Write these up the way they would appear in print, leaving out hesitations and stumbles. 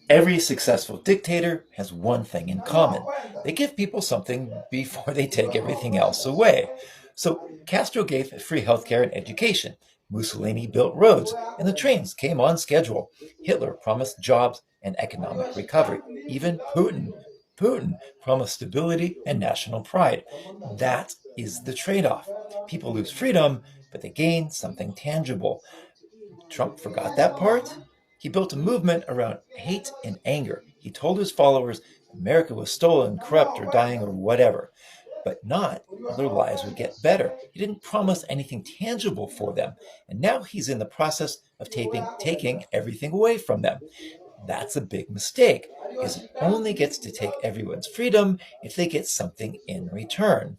Every successful dictator has one thing in common. They give people something before they take everything else away. So Castro gave free healthcare and education. Mussolini built roads, and the trains came on schedule. Hitler promised jobs and economic recovery. Even Putin promised stability and national pride. That is the trade-off. People lose freedom, but they gain something tangible. Trump forgot that part. He built a movement around hate and anger. He told his followers America was stolen, corrupt, or dying, or whatever, but not their lives would get better. He didn't promise anything tangible for them, and now he's in the process of taking everything away from them. That's a big mistake, because he only gets to take everyone's freedom if they get something in return.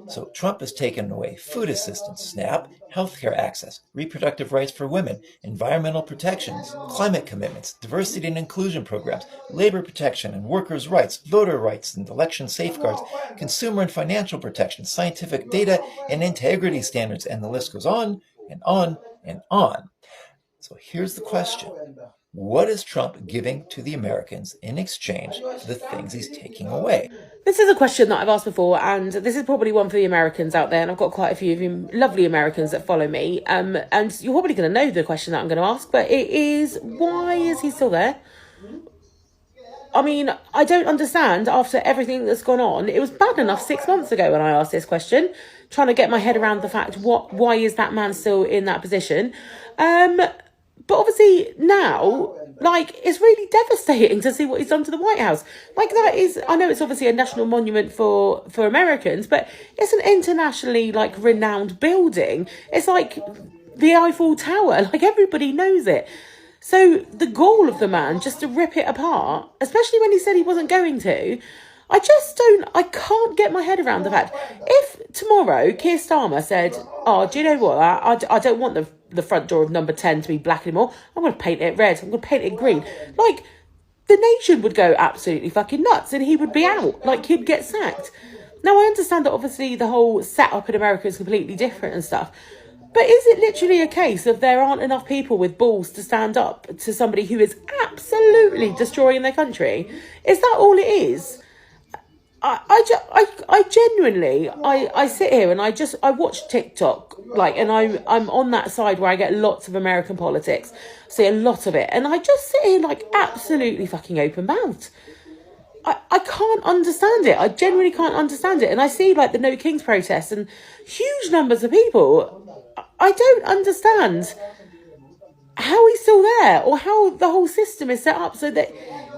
So Trump has taken away food assistance, SNAP, healthcare access, reproductive rights for women, environmental protections, climate commitments, diversity and inclusion programs, labor protection and workers' rights, voter rights and election safeguards, consumer and financial protection, scientific data and integrity standards, and the list goes on and on and on. So here's the question. What is Trump giving to the Americans in exchange for the things he's taking away? This is a question that I've asked before, and this is probably one for the Americans out there, and I've got quite a few of you lovely Americans that follow me, and you're probably going to know the question that I'm going to ask, but it is, why is he still there? I mean, I don't understand after everything that's gone on. It was bad enough 6 months ago when I asked this question, trying to get my head around the fact, why is that man still in that position? But obviously now, like, it's really devastating to see what he's done to the White House. Like, that is, I know it's obviously a national monument for Americans, but it's an internationally, like, renowned building. It's like the Eiffel Tower. Like, everybody knows it. So the goal of the man, just to rip it apart, especially when he said he wasn't going to, I can't get my head around the fact. If tomorrow Keir Starmer said, oh, do you know what, I don't want the front door of number 10 to be black anymore, I'm going to paint it red, I'm going to paint it green. Like, the nation would go absolutely fucking nuts and he would be out. Like, he'd get sacked. Now, I understand that obviously the whole setup in America is completely different and stuff. But is it literally a case of there aren't enough people with balls to stand up to somebody who is absolutely destroying their country? Is that all it is? I genuinely, I sit here and I watch TikTok, like, and I'm on that side where I get lots of American politics, see a lot of it, and I just sit here like absolutely fucking open mouthed. I can't understand it. I genuinely can't understand it. And I see like the No Kings protests and huge numbers of people. I don't understand how he's still there or how the whole system is set up so that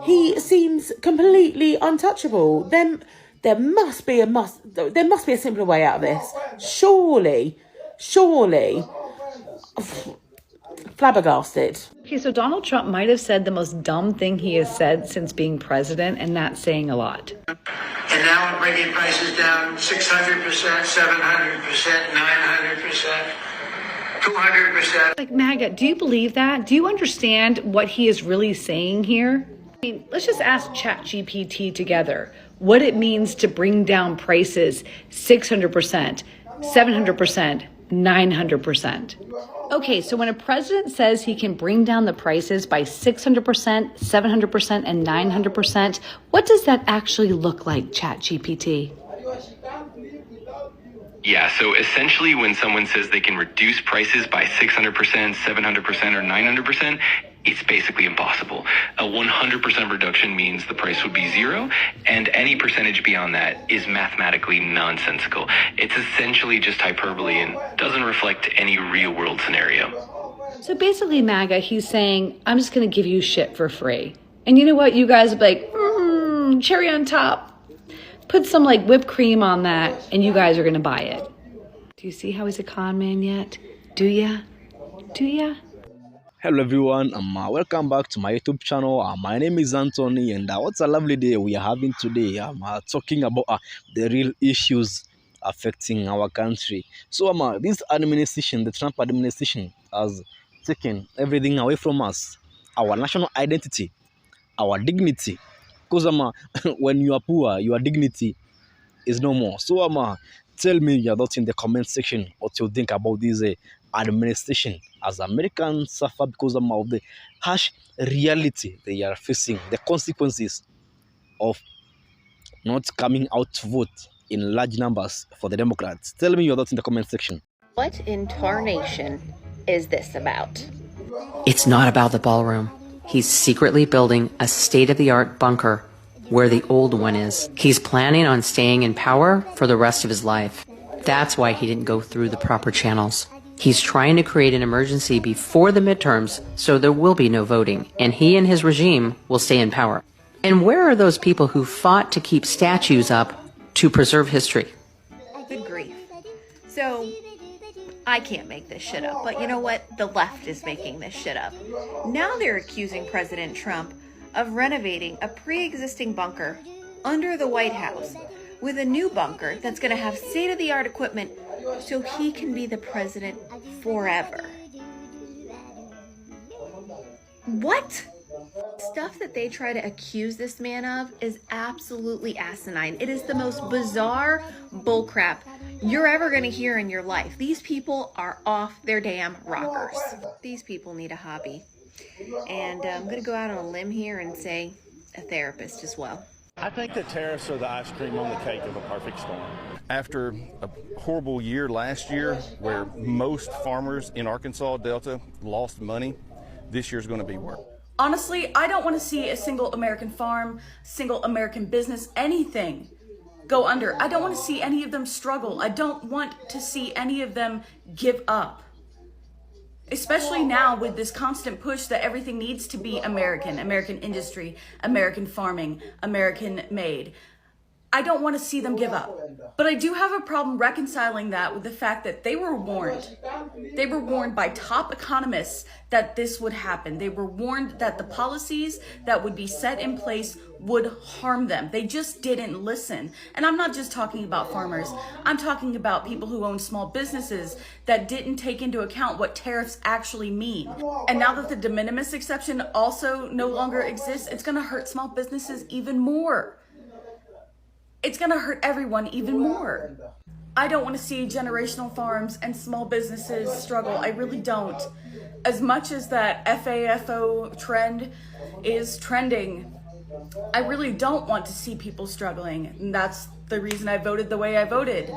he seems completely untouchable. Then there must be a simpler way out of this. Surely. Flabbergasted. Okay, so Donald Trump might have said the most dumb thing he has said since being president, and that's saying a lot. And now we're bringing prices down 600%, 700%, 900%, 200%. Like, MAGA, do you believe that? Do you understand what he is really saying here? I mean, let's just ask ChatGPT together what it means to bring down prices 600%, 700%, 900%. Okay, so when a president says he can bring down the prices by 600%, 700%, and 900%, what does that actually look like, ChatGPT? Yeah, so essentially when someone says they can reduce prices by 600%, 700%, or 900%, it's basically impossible. A 100% reduction means the price would be zero, and any percentage beyond that is mathematically nonsensical. It's essentially just hyperbole and doesn't reflect any real-world scenario. So basically, MAGA, he's saying, I'm just going to give you shit for free. And you know what? You guys will be like, cherry on top. Put some like whipped cream on that, and you guys are going to buy it. Do you see how he's a con man yet? Do ya? Do ya? Hello everyone, welcome back to my YouTube channel. My name is Anthony, and what's a lovely day we are having today. I'm talking about the real issues affecting our country. So this administration, the Trump administration, has taken everything away from us, our national identity, our dignity. Because when you are poor, your dignity is no more. So tell me your thoughts in the comment section what you think about this administration, as Americans suffer because of the harsh reality they are facing, the consequences of not coming out to vote in large numbers for the Democrats. Tell me your thoughts in the comment section. What in tarnation is this about? It's not about the ballroom. He's secretly building a state-of-the-art bunker where the old one is. He's planning on staying in power for the rest of his life. That's why he didn't go through the proper channels. He's trying to create an emergency before the midterms so there will be no voting, and he and his regime will stay in power. And where are those people who fought to keep statues up to preserve history? Good grief. So, I can't make this shit up, but you know what? The left is making this shit up. Now they're accusing President Trump of renovating a pre-existing bunker under the White House with a new bunker that's going to have state-of-the-art equipment so he can be the president forever. What? Stuff that they try to accuse this man of is absolutely asinine. It is the most bizarre bullcrap you're ever going to hear in your life. These people are off their damn rockers. These people need a hobby. And I'm going to go out on a limb here and say a therapist as well. I think the tariffs are the ice cream on the cake of a perfect storm. After a horrible year last year where most farmers in Arkansas Delta lost money, this year's going to be worse. Honestly, I don't want to see a single American farm, single American business, anything go under. I don't want to see any of them struggle. I don't want to see any of them give up. Especially now with this constant push that everything needs to be American, American industry, American farming, American made. I don't want to see them give up. But I do have a problem reconciling that with the fact that they were warned. They were warned by top economists that this would happen. They were warned that the policies that would be set in place would harm them. They just didn't listen. And I'm not just talking about farmers. I'm talking about people who own small businesses that didn't take into account what tariffs actually mean. And now that the de minimis exception also no longer exists, it's going to hurt small businesses even more. It's going to hurt everyone even more. I don't want to see generational farms and small businesses struggle. I really don't. As much as that FAFO trend is trending, I really don't want to see people struggling. And that's the reason I voted the way I voted.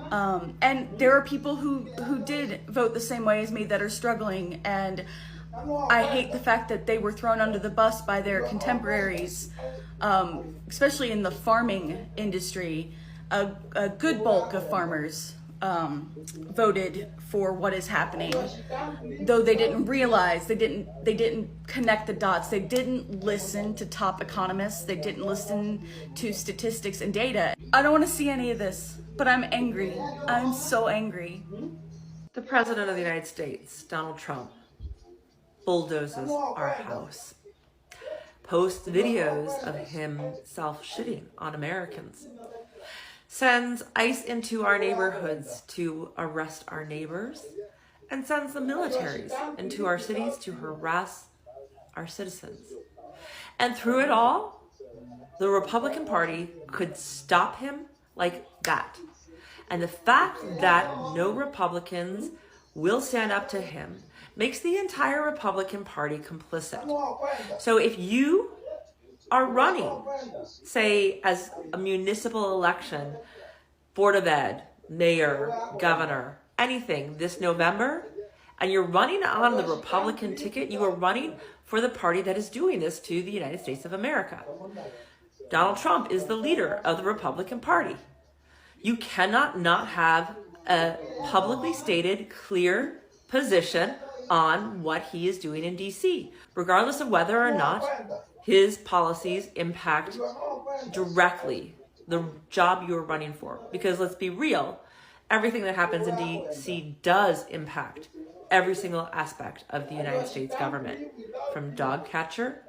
And there are people who did vote the same way as me that are struggling. And I hate the fact that they were thrown under the bus by their contemporaries, especially in the farming industry. A good bulk of farmers voted for what is happening, though they didn't realize, they didn't connect the dots. They didn't listen to top economists. They didn't listen to statistics and data. I don't want to see any of this, but I'm angry. I'm so angry. The President of the United States, Donald Trump, bulldozes our house, posts videos of himself shitting on Americans, sends ICE into our neighborhoods to arrest our neighbors, and sends the militaries into our cities to harass our citizens. And through it all, the Republican Party could stop him like that. And the fact that no Republicans will stand up to him makes the entire Republican Party complicit. So if you are running, say, as a municipal election, Board of Ed, mayor, governor, anything this November, and you're running on the Republican ticket, you are running for the party that is doing this to the United States of America. Donald Trump is the leader of the Republican Party. You cannot not have a publicly stated, clear position on what he is doing in DC, regardless of whether or not his policies impact directly the job you're running for. Because let's be real, everything that happens in DC does impact every single aspect of the United States government, from dog catcher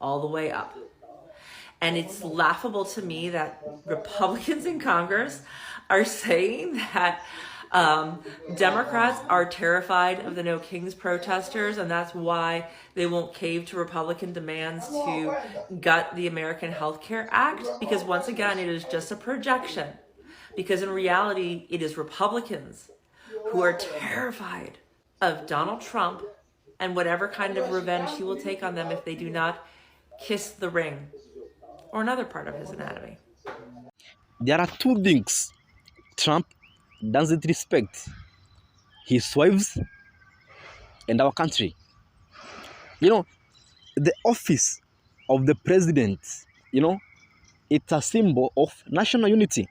all the way up. And it's laughable to me that Republicans in Congress are saying that Democrats are terrified of the No Kings protesters, and that's why they won't cave to Republican demands to gut the American Health Care Act, because once again, it is just a projection. Because in reality, it is Republicans who are terrified of Donald Trump and whatever kind of revenge he will take on them if they do not kiss the ring or another part of his anatomy. There are two things Trump doesn't respect: his wives and our country. You know, the office of the president, it's a symbol of national unity.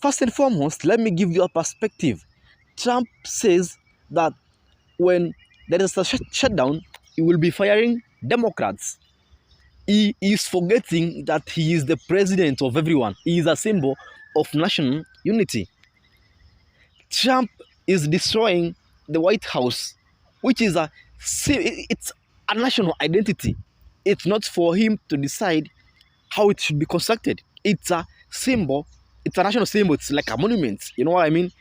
First and foremost, let me give you a perspective. Trump says that when there is a shutdown, he will be firing Democrats. He is forgetting that he is the president of everyone. He is a symbol of national unity. Trump is destroying the White House, which is it's a national identity. It's not for him to decide how it should be constructed. It's a symbol. It's a national symbol. It's like a monument. You know what I mean?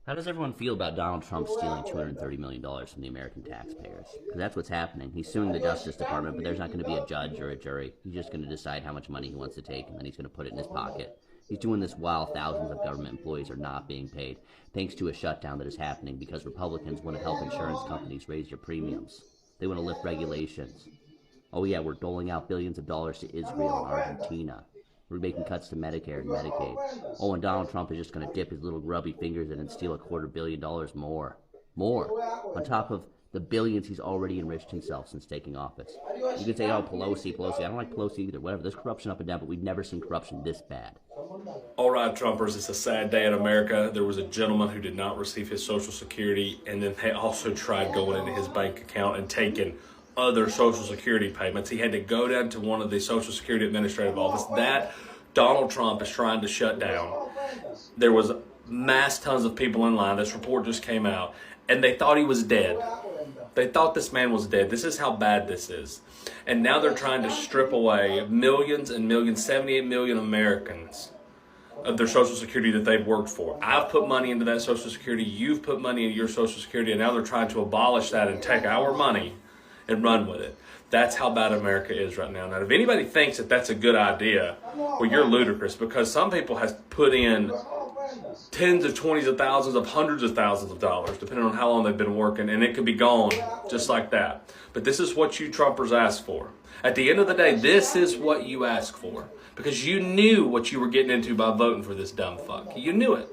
How does everyone feel about Donald Trump stealing $230 million from the American taxpayers? Because that's what's happening. He's suing the Justice Department, but there's not going to be a judge or a jury. He's just going to decide how much money he wants to take, and then he's going to put it in his pocket. He's doing this while thousands of government employees are not being paid, thanks to a shutdown that is happening because Republicans want to help insurance companies raise their premiums. They want to lift regulations. Oh yeah, we're doling out billions of dollars to Israel and Argentina. We're making cuts to Medicare and Medicaid. Oh, and Donald Trump is just going to dip his little grubby fingers in and steal $250 million more. On top of the billions he's already enriched himself since taking office. You could say, oh, Pelosi. I don't like Pelosi either. Whatever. There's corruption up and down, but we've never seen corruption this bad. All right, Trumpers, it's a sad day in America. There was a gentleman who did not receive his Social Security, and then they also tried going into his bank account and taking other Social Security payments. He had to go down to one of the Social Security administrative office that Donald Trump is trying to shut down. There was mass tons of people in line. This report just came out, and they thought he was dead. They thought this man was dead. This is how bad this is. And now they're trying to strip away millions and millions, 78 million Americans of their Social Security that they've worked for. I've put money into that Social Security. You've put money into your Social Security, and now they're trying to abolish that and take our money and run with it. That's how bad America is right now. Now, if anybody thinks that that's a good idea, well, you're ludicrous, because some people have put in tens of twenties of thousands of hundreds of thousands of dollars, depending on how long they've been working, and it could be gone just like that. But this is what you Trumpers asked for. At the end of the day, this is what you asked for, because you knew what you were getting into by voting for this dumb fuck. You knew it.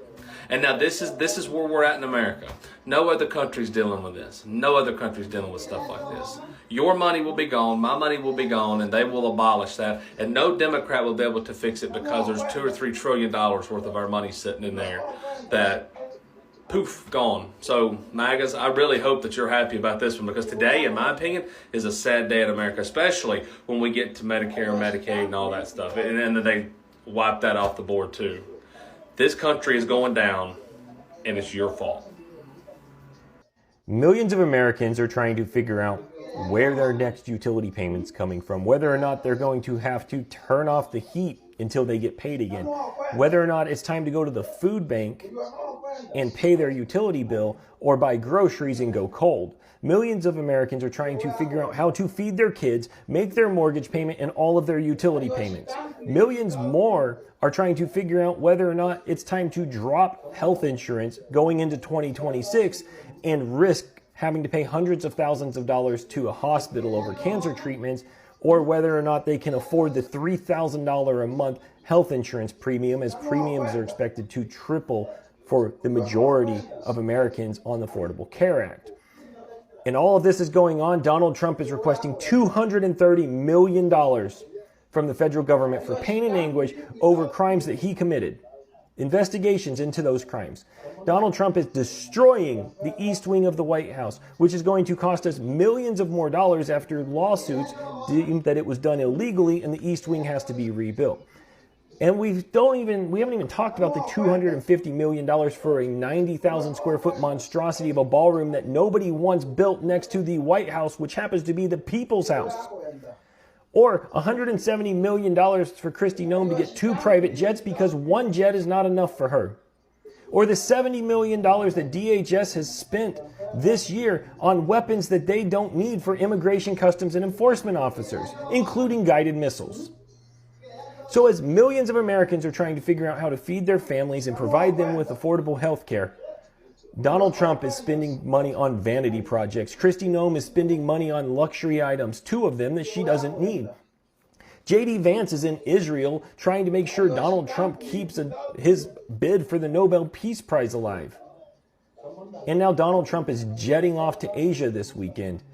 And now this is where we're at in America. No other country's dealing with this. No other country's dealing with stuff like this. Your money will be gone, my money will be gone, and they will abolish that. And no Democrat will be able to fix it, because there's $2 or $3 trillion worth of our money sitting in there that, poof, gone. So, MAGAs, I really hope that you're happy about this one, because today, in my opinion, is a sad day in America, especially when we get to Medicare and Medicaid and all that stuff. And then they wipe that off the board too. This country is going down, and it's your fault. Millions of Americans are trying to figure out where their next utility payment's coming from, whether or not they're going to have to turn off the heat until they get paid again, whether or not it's time to go to the food bank and pay their utility bill, or buy groceries and go cold. Millions of Americans are trying to figure out how to feed their kids, make their mortgage payment, and all of their utility payments. Millions more are trying to figure out whether or not it's time to drop health insurance going into 2026 and risk having to pay hundreds of thousands of dollars to a hospital over cancer treatments, or whether or not they can afford the $3,000 a month health insurance premium, as premiums are expected to triple for the majority of Americans on the Affordable Care Act. And all of this is going on. Donald Trump is requesting $230 million from the federal government for pain and anguish over crimes that he committed. Investigations into those crimes. Donald Trump is destroying the East Wing of the White House, which is going to cost us millions of more dollars after lawsuits deemed that it was done illegally and the East Wing has to be rebuilt. And we haven't even talked about the $250 million for a 90,000 square foot monstrosity of a ballroom that nobody wants built next to the White House, which happens to be the people's house. Or $170 million for Kristi Noem to get 2 private jets because 1 jet is not enough for her. Or the $70 million that DHS has spent this year on weapons that they don't need for immigration, customs, and enforcement officers, including guided missiles. So as millions of Americans are trying to figure out how to feed their families and provide them with affordable health care, Donald Trump is spending money on vanity projects. Kristi Noem is spending money on luxury items, 2 of them that she doesn't need. J.D. Vance is in Israel trying to make sure Donald Trump keeps his bid for the Nobel Peace Prize alive. And now Donald Trump is jetting off to Asia this weekend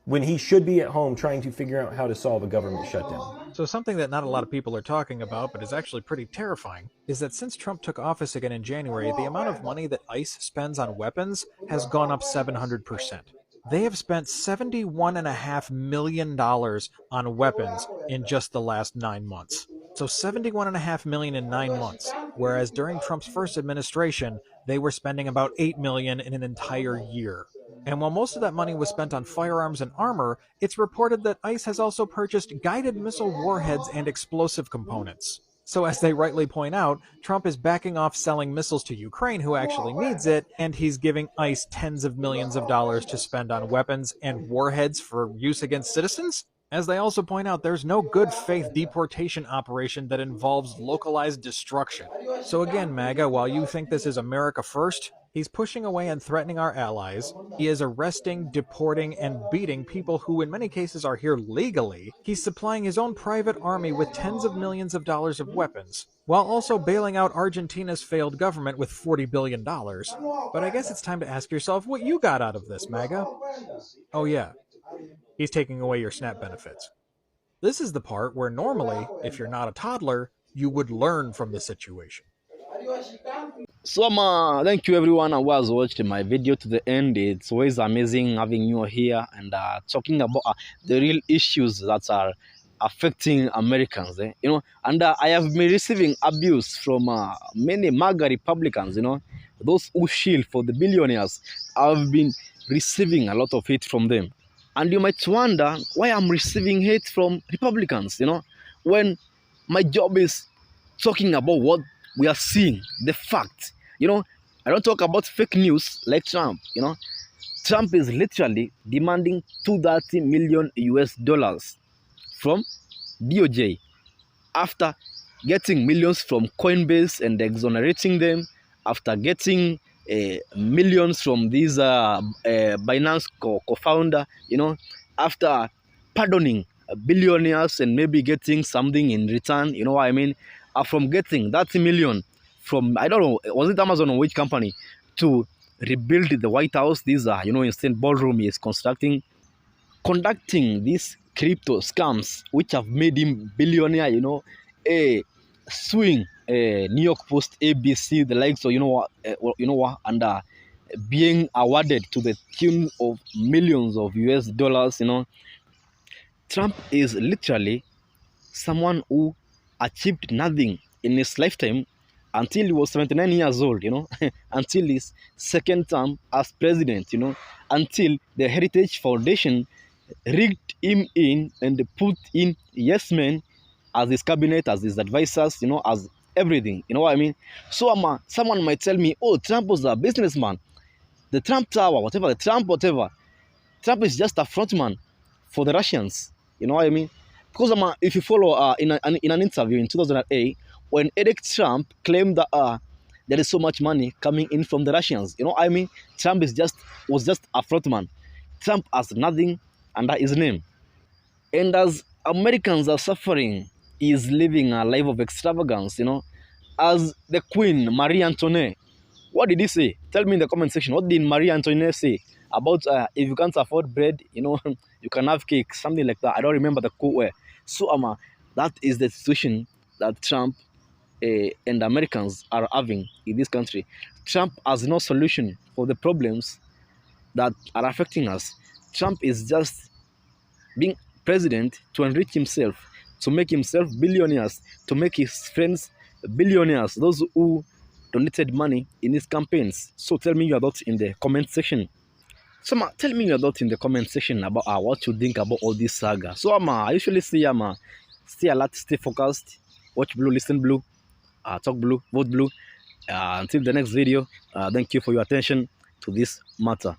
when he should be at home trying to figure out how to solve a government shutdown. So something that not a lot of people are talking about, but is actually pretty terrifying, is that since Trump took office again in January, the amount of money that ICE spends on weapons has gone up 700%. They have spent $71.5 million on weapons in just the last 9 months. So $71.5 million in 9 months, whereas during Trump's first administration, they were spending about $8 million in an entire year. And while most of that money was spent on firearms and armor, it's reported that ICE has also purchased guided missile warheads and explosive components. So as they rightly point out, Trump is backing off selling missiles to Ukraine, who actually needs it, and he's giving ICE tens of millions of dollars to spend on weapons and warheads for use against citizens? As they also point out, there's no good faith deportation operation that involves localized destruction. So again, MAGA, while you think this is America first, he's pushing away and threatening our allies. He is arresting, deporting, and beating people who in many cases are here legally. He's supplying his own private army with tens of millions of dollars of weapons, while also bailing out Argentina's failed government with $40 billion. But I guess it's time to ask yourself what you got out of this, MAGA. Oh yeah, he's taking away your SNAP benefits. This is the part where normally, if you're not a toddler, you would learn from the situation. So thank you everyone who has watched my video to the end. It's always amazing having you here and talking about the real issues that are affecting Americans. And I have been receiving abuse from many MAGA Republicans. Those who shield for the billionaires. I've been receiving a lot of hate from them. And you might wonder why I'm receiving hate from Republicans, when my job is talking about what we are seeing, the fact. I don't talk about fake news like Trump. Trump is literally demanding $230 million US from DOJ after getting millions from Coinbase and exonerating them, after getting millions from this Binance co-founder, after pardoning billionaires and maybe getting something in return, you know what I mean? From getting 30 million from, I don't know, was it Amazon or which company, to rebuild the White House. These are, instant ballroom he is constructing, conducting these crypto scams, which have made him billionaire, suing New York Post, ABC, the likes of, and being awarded to the tune of millions of US dollars, Trump is literally someone who achieved nothing in his lifetime until he was 79 years old, until his second term as president, until the Heritage Foundation rigged him in and put in yes men as his cabinet, as his advisors, as everything, you know what I mean? So someone might tell me, oh, Trump was a businessman. The Trump Tower, whatever, the Trump whatever. Trump is just a frontman for the Russians, you know what I mean? Because if you follow in an interview in 2008, when Eric Trump claimed that there is so much money coming in from the Russians, you know what I mean? Trump was just a frontman. Trump has nothing under his name. And as Americans are suffering, he is living a life of extravagance, As the Queen, Marie Antoinette, what did he say? Tell me in the comment section. What did Marie Antoinette say about if you can't afford bread, you can have cake, something like that. I don't remember the quote where. So that is the situation that Trump and Americans are having in this country. Trump has no solution for the problems that are affecting us. Trump is just being president to enrich himself, to make himself billionaires, to make his friends billionaires, those who donated money in his campaigns. So tell me your thoughts in the comment section. So tell me your thoughts in the comment section about what you think about all this saga. So I usually say stay alert, stay focused, watch blue, listen blue, talk blue, vote blue. Until the next video, thank you for your attention to this matter.